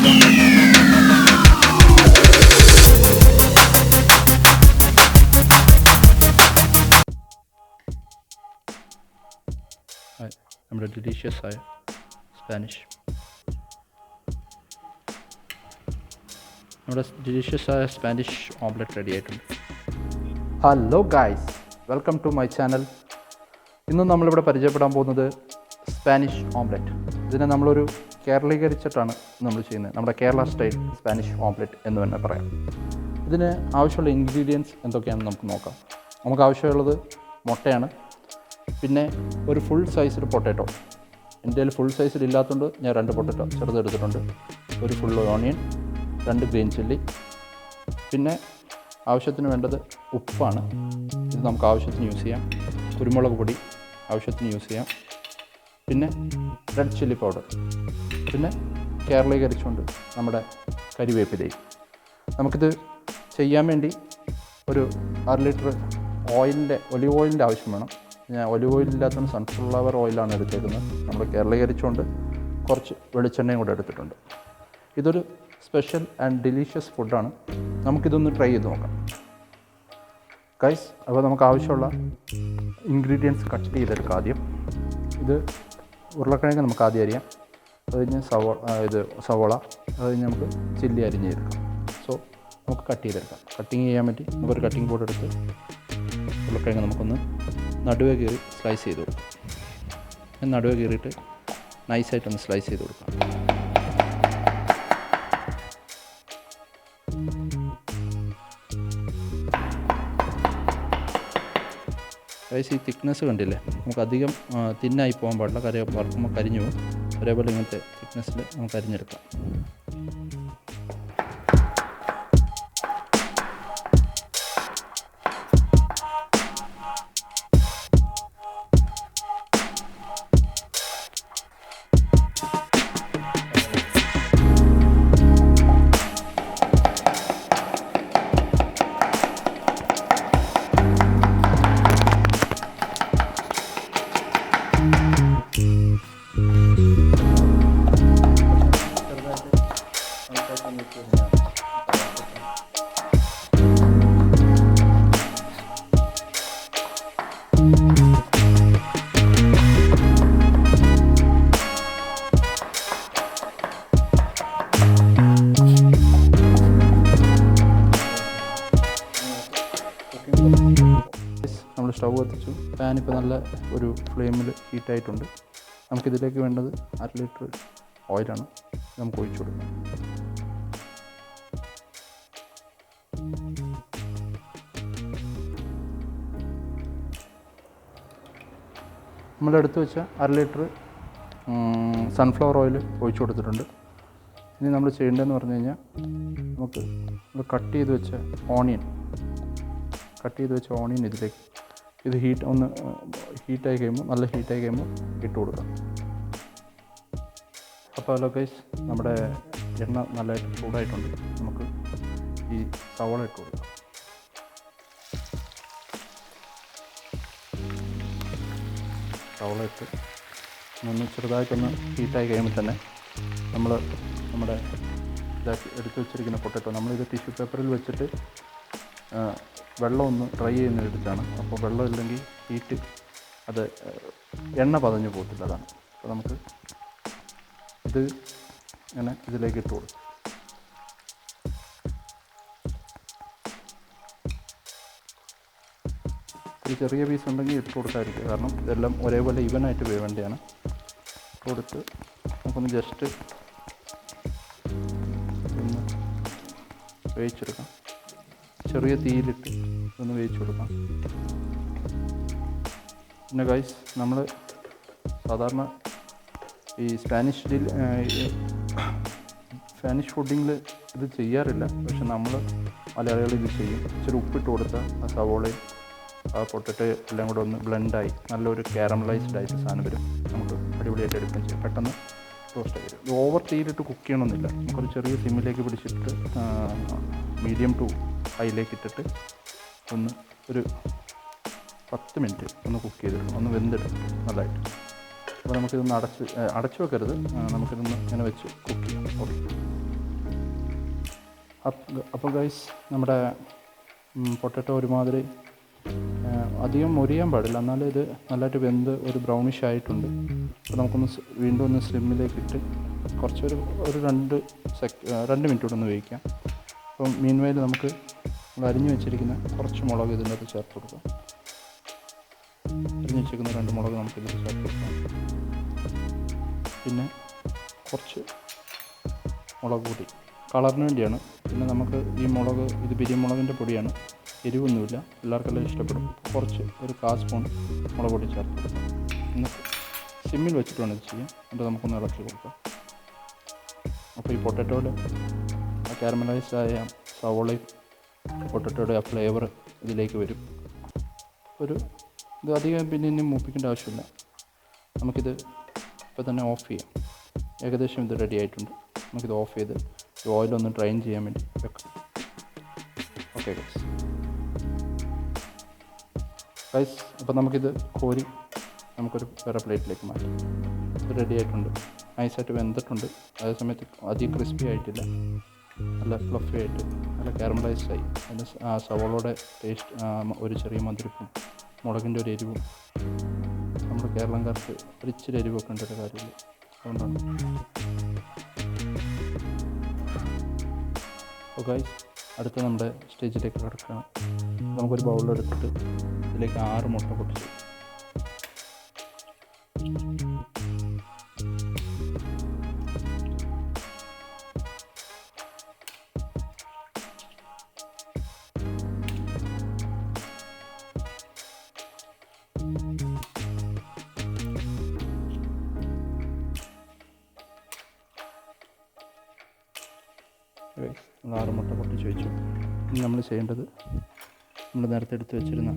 നമ്മുടെ ഡിലീഷ്യസ് ആയ Spanish omelette ready ആയിട്ടുണ്ട്. Hello guys, welcome to my channel. ഇന്നും നമ്മളിവിടെ പരിചയപ്പെടാൻ പോകുന്നത് സ്പാനിഷ് ഓംലെറ്റ്. ഇതിനെ നമ്മളൊരു കേരളീകരിച്ചിട്ടാണ് നമ്മൾ ചെയ്യുന്നത്. നമ്മുടെ കേരള സ്റ്റൈൽ സ്പാനിഷ് ഓംലെറ്റ് എന്ന് തന്നെ പറയാം. ഇതിന് ആവശ്യമുള്ള ഇൻഗ്രീഡിയൻസ് എന്തൊക്കെയാണെന്ന് നമുക്ക് നോക്കാം. നമുക്ക് ആവശ്യമുള്ളത് മുട്ടയാണ്, പിന്നെ ഒരു ഫുൾ സൈസിൽ പൊട്ടാറ്റോ. എൻ്റെ കയ്യിൽ ഫുൾ സൈസിൽ ഇല്ലാത്തതുകൊണ്ട് ഞാൻ 2 പൊട്ടാറ്റോ ചെറുതെടുത്തിട്ടുണ്ട്. ഒരു ഫുൾ ഓണിയൻ, 2 ഗ്രീൻ ചില്ലി, പിന്നെ ആവശ്യത്തിന് വേണ്ടത് ഉപ്പാണ്. ഇത് നമുക്ക് ആവശ്യത്തിന് യൂസ് ചെയ്യാം. കുരുമുളക് പൊടി ആവശ്യത്തിന് യൂസ് ചെയ്യാം. പിന്നെ റെഡ് ചില്ലി പൗഡർ, പിന്നെ കേരളീകരിച്ചുകൊണ്ട് നമ്മുടെ കരിവേപ്പിലയും. നമുക്കിത് ചെയ്യാൻ വേണ്ടി ഒരു 1/2 ലിറ്റർ ഒലിവ് ഓയിലിൻ്റെ ആവശ്യം വേണം. ഞാൻ ഒലിവ് ഓയിൽ ഇല്ലാത്തതുകൊണ്ട് സൺഫ്ലവർ ഓയിലാണ് എടുത്തേക്കുന്നത്. നമ്മൾ കേരളീകരിച്ചുകൊണ്ട് കുറച്ച് വെളിച്ചെണ്ണയും കൂടെ എടുത്തിട്ടുണ്ട്. ഇതൊരു സ്പെഷ്യൽ ആൻഡ് ഡിലീഷ്യസ് ഫുഡാണ്. നമുക്കിതൊന്ന് ട്രൈ ചെയ്ത് നോക്കാം ഗൈസ്. അപ്പോൾ നമുക്ക് ആവശ്യമുള്ള ഇൻഗ്രീഡിയൻസ് കട്ട് ചെയ്തെടുക്കാം. ആദ്യം ഇത് ഉരുളക്കിഴങ്ങ് നമുക്ക് ആദ്യം അരിയാം. അത് കഴിഞ്ഞ് സവോള, അത് കഴിഞ്ഞ് നമുക്ക് ചില്ലി അരിഞ്ഞെടുക്കാം. സോ നമുക്ക് കട്ട് ചെയ്തെടുക്കാം. കട്ടിങ് ചെയ്യാൻ വേണ്ടി നമുക്കൊരു കട്ടിങ് ബോർഡ് എടുത്ത് ഉരുളക്കിഴങ്ങ് നമുക്കൊന്ന് നടുവേ കീറി സ്ലൈസ് ചെയ്ത് കൊടുക്കാം. നടുവേ കീറിയിട്ട് നൈസായിട്ടൊന്ന് സ്ലൈസ് ചെയ്ത് കൊടുക്കാം. ഗൈസ്, ഈ തിക്നെസ് കണ്ടില്ലേ? നമുക്ക് അധികം തിന്നായി പോകാൻ പാടില്ല. വറുക്കുമ്പോൾ കരിഞ്ഞു പോകും. അതേപോലെ ഇങ്ങനത്തെ തിക്നെസ്സിൽ നമുക്ക് അരിഞ്ഞെടുക്കാം. നമ്മൾ സ്റ്റൗ കത്തിച്ചു. പാൻ ഇപ്പോൾ നല്ല ഒരു ഫ്ലെയിമിൽ ഹീറ്റായിട്ടുണ്ട്. നമുക്കിതിലേക്ക് വേണ്ടത് 1/2 ലിറ്റർ ഓയിലാണ്. നമുക്ക് ഒഴിച്ചു കൊടുക്കാം. നമ്മളെടുത്ത് വെച്ച 1/2 ലിറ്റർ സൺഫ്ലവർ ഓയിൽ ഒഴിച്ചു കൊടുത്തിട്ടുണ്ട്. ഇനി നമ്മൾ ചെയ്യേണ്ടതെന്ന് പറഞ്ഞു കഴിഞ്ഞാൽ നമുക്ക് കട്ട് ചെയ്ത് വെച്ച ഓണിയൻ ഇതിലേക്ക് ഇത് ഹീറ്റായി കഴിയുമ്പോൾ നല്ല ഹീറ്റായി കഴിയുമ്പോൾ ഇട്ട് കൊടുക്കാം. അപ്പോൾ ഹലോ ഗൈസ്, നമ്മുടെ എണ്ണ നല്ലതായിട്ട് ചൂടായിട്ടുണ്ട്. നമുക്ക് ഈ സവോള ഇട്ട് കൊടുക്കാം. സവോള ഇട്ട് ഒന്ന് ചെറുതായിട്ടൊന്ന് ഹീറ്റായി കഴിയുമ്പോൾ തന്നെ നമ്മുടെ എടുത്ത് വെച്ചിരിക്കുന്ന പൊട്ടറ്റോ നമ്മളിത് ടിഷ്യൂ പേപ്പറിൽ വെച്ചിട്ട് വെള്ളം ഒന്ന് ഡ്രൈ ചെയ്യുന്നതെടുത്താണ്. അപ്പോൾ വെള്ളം ഇല്ലെങ്കിൽ ഹീറ്റ് അത് എണ്ണ പതഞ്ഞു പോകത്തില്ല. അതാണ്. അപ്പോൾ നമുക്ക് ഇത് ഇങ്ങനെ ഇതിലേക്ക് ഇട്ട് കൊടുക്കും. ഒരു ചെറിയ പീസ് ഉണ്ടെങ്കിൽ ഇട്ട് കൊടുക്കാതിരിക്കുക. കാരണം ഇതെല്ലാം ഒരേപോലെ ഈവനായിട്ട് വേവേണ്ടതാണ്. ഇട്ട് കൊടുത്ത് നമുക്കൊന്ന് ജസ്റ്റ് ഒന്ന് വേവിച്ചെടുക്കാം. ചെറിയ തീയിലിട്ട് ഒന്ന് വേവിച്ച് കൊടുക്കാം. പിന്നെ ഗൈസ്, നമ്മൾ സാധാരണ ഈ സ്പാനിഷ് ഫുഡിങ്ങിൽ ഇത് ചെയ്യാറില്ല. പക്ഷെ നമ്മൾ മലയാളികൾ ഇത് ചെയ്യും. ഇച്ചിരി ഉപ്പിട്ട് കൊടുത്താൽ ആ സവോളയും ആ പൊട്ടറ്റോ എല്ലാം കൂടെ ഒന്ന് ബ്ലെൻഡായി നല്ലൊരു കാരമലൈസ്ഡ് ആയിട്ട് സാധനം വരും. നമുക്ക് അടിപൊളിയായിട്ട് എടുക്കുകയും ചെയ്യും. പെട്ടെന്ന് റോസ്റ്റ് ആയി വരും. ഇത് ഓവർ തീയിലിട്ട് കുക്ക് ചെയ്യണമെന്നില്ല. നമുക്കൊരു ചെറിയ സിമ്മിലേക്ക് പിടിച്ചിട്ട് മീഡിയം ടു ഹൈയിലേക്ക് ഇട്ടിട്ട് ഒന്ന് ഒരു 10 മിനിറ്റ് ഒന്ന് കുക്ക് ചെയ്തെടുക്കും. ഒന്ന് വെന്തെടുക്കും നല്ലതായിട്ട്. അപ്പോൾ നമുക്കിതൊന്ന് അടച്ച് വെക്കരുത്. നമുക്കിതൊന്ന് ഇങ്ങനെ വെച്ച് കുക്ക് ചെയ്യാം. ഓക്കെ. അപ്പോൾ ഗൈസ് നമ്മുടെ പൊട്ടറ്റോ ഒരുമാതിരി അധികം മൊരിയാൻ പാടില്ല, എന്നാലും ഇത് നല്ലതായിട്ട് വെന്ത് ഒരു ബ്രൗണിഷ് ആയിട്ടുണ്ട്. അപ്പോൾ നമുക്കൊന്ന് വീണ്ടും ഒന്ന് സ്ലിമ്മിലേക്ക് ഇട്ട് കുറച്ചൊരു 2 മിനിറ്റ് കൂടെ ഒന്ന് വേവിക്കാം. അപ്പം മീൻവയൽ നമുക്ക് അരിഞ്ഞു വെച്ചിരിക്കുന്ന കുറച്ച് മുളക് ഇതിൻ്റെ അകത്ത് ചേർത്ത് കൊടുക്കാം. അരിഞ്ഞു വെച്ചിരിക്കുന്ന 2 മുളക് നമുക്കിതിൽ ചേർത്ത് കൊടുക്കാം. പിന്നെ കുറച്ച് മുളക് പൊടി കളറിന് വേണ്ടിയാണ്. പിന്നെ നമുക്ക് ഈ മുളക് ഇത് പിരിമുളകിൻ്റെ പൊടിയാണ്, എരിവൊന്നുമില്ല, എല്ലാവർക്കെല്ലാം ഇഷ്ടപ്പെടും. കുറച്ച് ഒരു 1/4 സ്പൂൺ മുളക് പൊടി ചേർത്ത് കൊടുക്കാം. എന്നിട്ട് സിമ്മിൽ വെച്ചിട്ട് വേണം ഇത് ചെയ്യാം. എന്നിട്ട് നമുക്കൊന്ന് ഇളക്കി കൊടുക്കാം. അപ്പോൾ ഈ പൊട്ടറ്റോയിൽ ആ കാരമലൈസ്ഡ് ആയ സവോളയും പൊട്ടറ്റോയുടെ ആ ഫ്ലേവർ ഇതിലേക്ക് വരും. ഇത് അധികം പിന്നെ ഇനി മൂപ്പിക്കേണ്ട ആവശ്യമില്ല. നമുക്കിത് ഇപ്പോൾ തന്നെ ഓഫ് ചെയ്യാം. ഏകദേശം ഇത് റെഡി ആയിട്ടുണ്ട്. നമുക്കിത് ഓഫ് ചെയ്ത് ഈ ഓയിലൊന്ന് ഡ്രൈൻ ചെയ്യാൻ വേണ്ടി വെക്കാം. ഓക്കെ ഗൈസ്, അപ്പോൾ നമുക്കിത് കോരി നമുക്കൊരു വേറെ പ്ലേറ്റിലേക്ക് മാറ്റാം. ഇത് റെഡി ആയിട്ടുണ്ട്, നൈസായിട്ട് വെന്തിട്ടുണ്ട്. അതേസമയത്ത് അധികം ക്രിസ്പി ആയിട്ടില്ല, നല്ല ഫ്ലഫി ആയിട്ട് നല്ല കാരമലൈസ്ഡ് ആയി. അതിൻ്റെ സവോളയുടെ ടേസ്റ്റ്, ഒരു ചെറിയ മധുരപ്പും മുളകിൻ്റെ ഒരു എരിവും, നമ്മുടെ കേരളക്കാർക്ക് ഒരു ഇച്ചിരി എരിവൊക്കെ ഉണ്ടൊരു കാര്യമില്ല, അതുകൊണ്ടാണ്. അപ്പോൾ ഗൈസ്, അടുത്ത നമ്മുടെ സ്റ്റേജിലേക്ക് കിടക്കുകയാണ്. നമുക്കൊരു ബൗളിലെടുത്തിട്ട് ഇതിലേക്ക് 6 മുട്ട പൊട്ടിച്ച് ഗൈസ്, 6 മുട്ട പൊട്ടിച്ച് വെച്ചു. ഇനി നമ്മൾ ചെയ്യേണ്ടത് നമ്മൾ നേരത്തെ എടുത്ത് വെച്ചിരുന്ന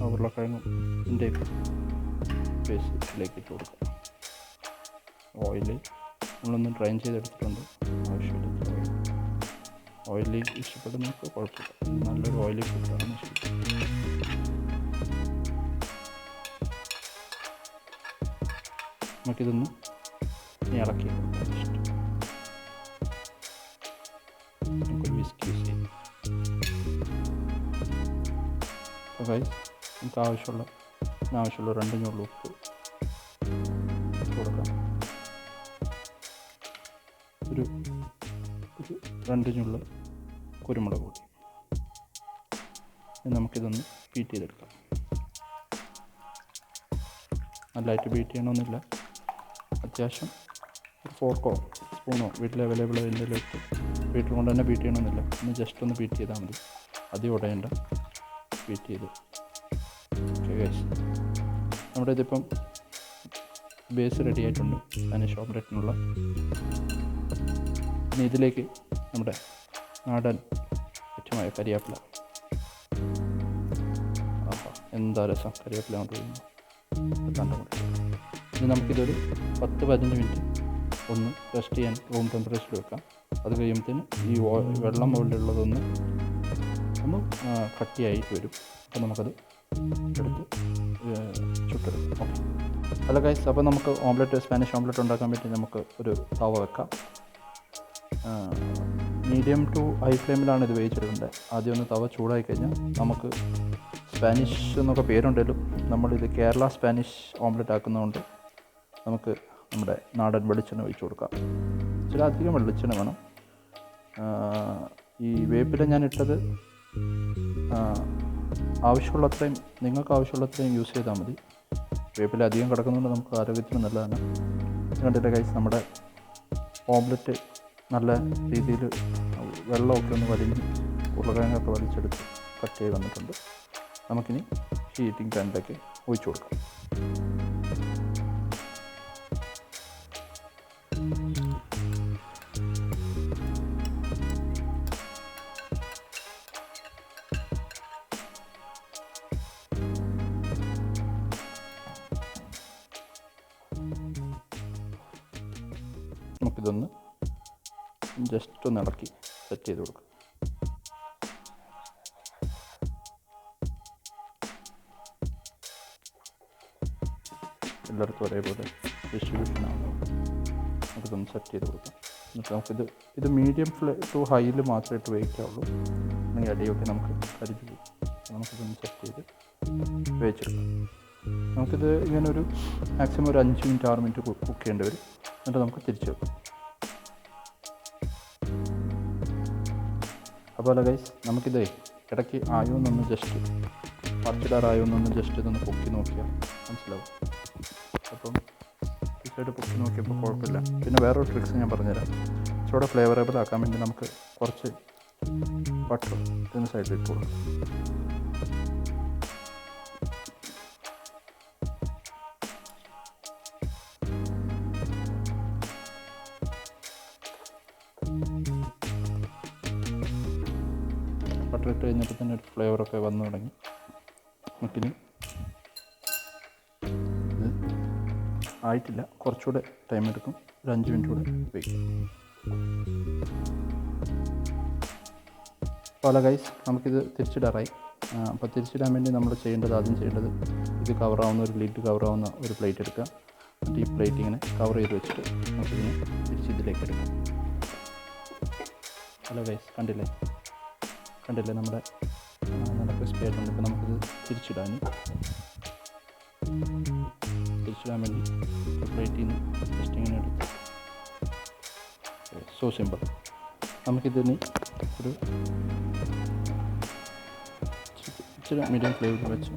ഉരുളക്കിഴങ്ങും ഇതിൻ്റെയൊക്കെ പേസ്റ്റിലേക്ക് ഇട്ട് കൊടുക്കുക. ഓയിൽ നമ്മളൊന്ന് ഡ്രൈൻ ചെയ്തെടുത്തിട്ടുണ്ട്, ആവശ്യമില്ല. ഓയിലി ഇഷ്ടപ്പെടുന്നവർക്ക് കുഴപ്പമില്ല, നല്ലൊരു ഓയിലി ഫുഡാണ് ഇഷ്ടം. നമുക്കിതൊന്ന് ഇളക്കി നമുക്കൊരു വിസ്ക് യൂസ് ചെയ്യാം. അപ്പോൾ ഗൈസ്, നമുക്ക് ആവശ്യമുള്ള 2 ഞുള്ളു ഉപ്പ് കൊടുക്കാം. ഒരു 2 ഞുള്ളു കുരുമുളക് പൊടി. നമുക്കിതൊന്ന് ബീറ്റ് ചെയ്തെടുക്കാം. നല്ലതായിട്ട് ബീറ്റ് ചെയ്യണമെന്നില്ല, അത്യാവശ്യം ഒരു ഫോർക്കോ സ്പൂണോ വീട്ടിൽ അവൈലബിൾ അതിൻ്റെലേക്ക് ബീറ്റർ കൊണ്ട് തന്നെ ബീറ്റ് ചെയ്യണമെന്നില്ല, ഒന്ന് ജസ്റ്റ് ഒന്ന് ബീറ്റ് ചെയ്താൽ മതി, അധികം ഉടയേണ്ട. ബീറ്റ് ചെയ്ത് ഓക്കെ ഗൈസ്, നമ്മുടെ ഇതിപ്പം ബേസ് റെഡി ആയിട്ടുണ്ട് സ്പാനിഷ് ഓംലെറ്റിനുള്ള. ഇനി ഇതിലേക്ക് നമ്മുടെ നാടൻ ഏറ്റവുമായ കരിവേപ്പില. എന്താ രസം, കരിവേപ്പില കൊണ്ട് കണ്ടുകൊണ്ട്. ഇനി നമുക്കിതൊരു 10-15 മിനിറ്റ് ഒന്ന് റെസ്റ്റ് ചെയ്യാൻ റൂം ടെമ്പറേച്ചറിൽ വെക്കാം. അത് കഴിയുമ്പോഴത്തേന് ഈ വെള്ളം മുകളിലുള്ളതൊന്ന് കട്ടിയായിട്ട് വരും. അപ്പോൾ നമുക്കത് എടുത്ത് ചുട്ടെടുക്കാം. ഓക്കെ, ഹലോ ഗൈസ്, അപ്പോൾ നമുക്ക് സ്പാനിഷ് ഓംലെറ്റ് ഉണ്ടാക്കാൻ വേണ്ടി നമുക്ക് ഒരു തവ വെക്കാം. മീഡിയം ടു ഹൈ ഫ്ലെയിമിലാണ് ഇത് വേവിച്ചെടുക്കേണ്ടത്. ആദ്യം ഒന്ന് തവ ചൂടായി കഴിഞ്ഞാൽ നമുക്ക് സ്പാനിഷ് എന്നൊക്കെ പേരുണ്ടെങ്കിലും നമ്മളിത് കേരള സ്പാനിഷ് ഓംലെറ്റ് ആക്കുന്നതുകൊണ്ട് നമുക്ക് നമ്മുടെ നാടൻ വെളിച്ചെണ്ണ ഒഴിച്ച് കൊടുക്കാം. ചില അധികം വെളിച്ചെണ്ണ വേണം. ഈ വേപ്പില ഞാൻ ഇട്ടത് ആവശ്യമുള്ളത്രയും, നിങ്ങൾക്ക് ആവശ്യമുള്ളത്രയും യൂസ് ചെയ്താൽ മതി. വേപ്പില അധികം കിടക്കുന്നതുകൊണ്ട് നമുക്ക് ആരോഗ്യത്തിന് നല്ലതാണ്. കണ്ടിട്ട് ഗൈസ്, നമ്മുടെ ഓംലെറ്റ് നല്ല രീതിയിൽ വെള്ളമൊക്കെ ഒന്ന് വലിഞ്ഞ് ഉരുളക്കിഴങ്ങൊക്കെ വലിച്ചെടുത്ത് കട്ട് ചെയ്ത് വന്നിട്ടുണ്ട്. നമുക്കിനി ഹീറ്റിംഗ് പാനിലേക്ക് ഒഴിച്ചു കൊടുക്കാം. നമുക്കിതൊന്ന് ജസ്റ്റ് ഒന്ന് ഇളക്കി സെറ്റ് ചെയ്ത് കൊടുക്കാം. എല്ലായിടത്തും ഒരേപോലെ ഡിസ്ട്രിബ്യൂഷൻ ആകുമ്പോൾ നമുക്കിതൊന്ന് സെറ്റ് ചെയ്ത് കൊടുക്കാം. എന്നിട്ട് നമുക്കിത് ഇത് മീഡിയം ടു ഹൈയിൽ മാത്രമേ ഇട്ട് വേവിക്കാവുള്ളൂ. അല്ലെങ്കിൽ അടിയൊക്കെ നമുക്ക് കരിഞ്ഞു പോകും. നമുക്കിതൊന്ന് സെറ്റ് ചെയ്ത് വേവിച്ചെടുക്കാം. നമുക്കിത് ഇങ്ങനെ ഒരു മാക്സിമം ഒരു 5 മിനിറ്റ് 6 മിനിറ്റ് കുക്ക് ചെയ്യേണ്ടി വരും. എന്നിട്ട് നമുക്ക് തിരിച്ച് വെക്കാം. അതുപോലെ ഗൈസ് നമുക്കിത് ഇടയ്ക്ക് ആയോന്നൊന്ന് ജസ്റ്റ് പറിച്ചിടാറായോന്നൊന്ന് ജസ്റ്റ് ഇതൊന്ന് പൊക്കി നോക്കിയാൽ മനസ്സിലാവും. അപ്പം ഈ സൈഡ് പൊക്കി നോക്കിയപ്പോൾ കുഴപ്പമില്ല. പിന്നെ വേറൊരു ട്രിക്സ് ഞാൻ പറഞ്ഞുതരാം. ഇച്ചിരി ഫ്ലേവറബിൾ ആക്കാൻ വേണ്ടി നമുക്ക് കുറച്ച് ബട്ടർ ഇതിന് സൈഡിൽ ഇട്ട് കൊടുക്കാം. ബട്ടർ ഇട്ട് കഴിഞ്ഞപ്പോൾ തന്നെ ഒരു ഫ്ലേവറൊക്കെ വന്നു തുടങ്ങി. നമുക്കിനി ഇത് ആയിട്ടില്ല, കുറച്ചുകൂടെ ടൈം എടുക്കും. ഒരു 5 മിനിറ്റ് കൂടെ വെയിക്കും. അപ്പോൾ ഗൈസ് നമുക്കിത് തിരിച്ചിടാറായി. അപ്പോൾ തിരിച്ചിടാൻ വേണ്ടി നമ്മൾ ആദ്യം ചെയ്യേണ്ടത് ഇത് കവറാവുന്ന ഒരു ലിഡ് കവറാവുന്ന ഒരു പ്ലേറ്റ് എടുക്കുക. എന്നിട്ട് ഈ പ്ലേറ്റ് ഇങ്ങനെ കവർ ചെയ്ത് വെച്ചിട്ട് നമുക്കിതിനെ തിരിച്ച് ഇതിലേക്ക് എടുക്കാം. ഹലോ ഗൈസ്, കണ്ടില്ലേ നമ്മുടെ നല്ല ക്രിസ്പി ആയിട്ടുണ്ട്. ഇപ്പോൾ നമുക്കിത് തിരിച്ചിടാൻ വേണ്ടി പ്ലേറ്റിൽ നിന്ന് ജസ്റ്റ് ഇങ്ങനെ എടുത്ത് സോ സിമ്പിൾ. നമുക്കിതിന് ഒരു ഇച്ചിരി മീഡിയം ഫ്ലെയിമിൽ വെച്ച്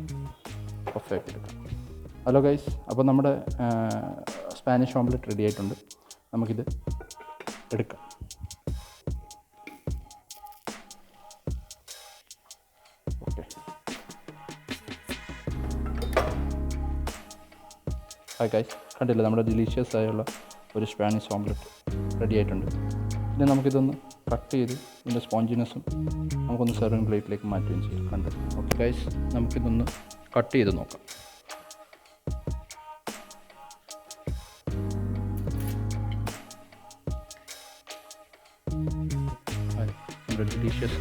പെർഫെക്റ്റ് എടുക്കാം. ഹലോ ഗൈസ്, അപ്പോൾ നമ്മുടെ സ്പാനിഷ് ഓംലെറ്റ് റെഡി ആയിട്ടുണ്ട്. നമുക്കിത് എടുക്കാം. ഓക്കെ, ഹായ് ഗൈസ്, കണ്ടില്ലേ നമ്മുടെ ഡിലീഷ്യസ് ആയുള്ള ഒരു സ്പാനിഷ് ഓംലെറ്റ് റെഡി ആയിട്ടുണ്ട്. പിന്നെ നമുക്കിതൊന്ന് കട്ട് ചെയ്ത് ഇതിൻ്റെ സ്പോഞ്ചിനെസ്സും നമുക്കൊന്ന് സെർവിങ് പ്ലേറ്റിലേക്ക് മാറ്റുകയും ചെയ്യും. കണ്ട് ഓക്കെ ഗൈസ്, നമുക്കിതൊന്ന് കട്ട് ചെയ്ത് നോക്കാം. നമ്മുടെ ഡിലീഷ്യസ്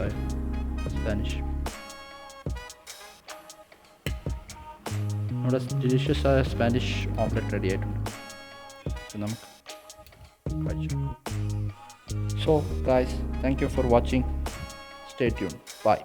ആയ സ്പാനിഷ് ഓംലെറ്റ് റെഡി ആയിട്ടുണ്ട്. നമുക്ക് കഴിച്ചു. So guys, thank you for watching. Stay tuned. Bye.